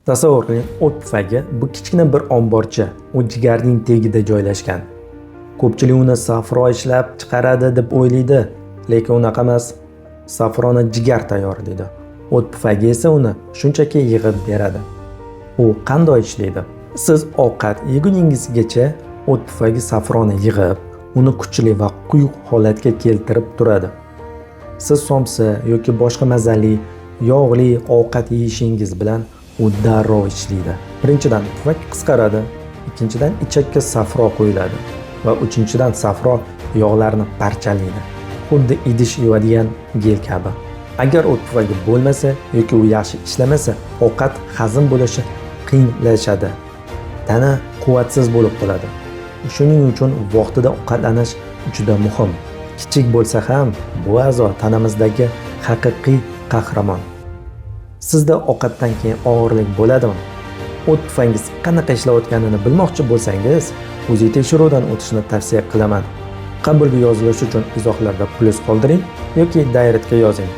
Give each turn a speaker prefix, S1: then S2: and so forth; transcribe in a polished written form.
S1: Tasavvur qiling, o't pufagi bu kichkina bir omborcha, u jigarning tagida joylashgan. Ko'pchilik uni safro ishlab chiqaradi deb o'ylaydi, lekin unaqa emas. Safroni jigar tayyorlaydi. O't pufagi esa uni shunchaki yig'ib beradi. U qanday ishlaydi? Siz ovqat yeguningizgacha o't pufagi safroni yig'ib, uni kuchli va quyuq holatga keltirib turadi. Siz somsa yoki boshqa mazali, yog'li ovqat yeyishingiz bilan u darrov ishlaydi. Birinchidan pufak qisqaradi, ikkinchidan ichakka safro qo'yiladi va uchinchidan safro yog'larni parchalaydi. Xuddi idish yuvadigan gel kabi. Agar o't pufagi bo'lmasa yoki u yaxshi ishlamasa, ovqat hazm bo'lishi qiyinlashadi. Tana quvvatsiz bo'lib qoladi. Shuning uchun vaqtida ovqatlanish juda muhim. Kichik bo'lsa ham bu a'zo tanamizdagi haqiqiy qahramon. Sizda ovqatdan keyin og'irlik bo'ladimi? O't pufangiz qanaqa ishlayotganini bilmoqchi bo'lsangiz, o'zi tekshiruvdan o'tishni tavsiya qilaman. Qabulga yozilish uchun izohlarda plus qoldiring yoki dirектga yozing.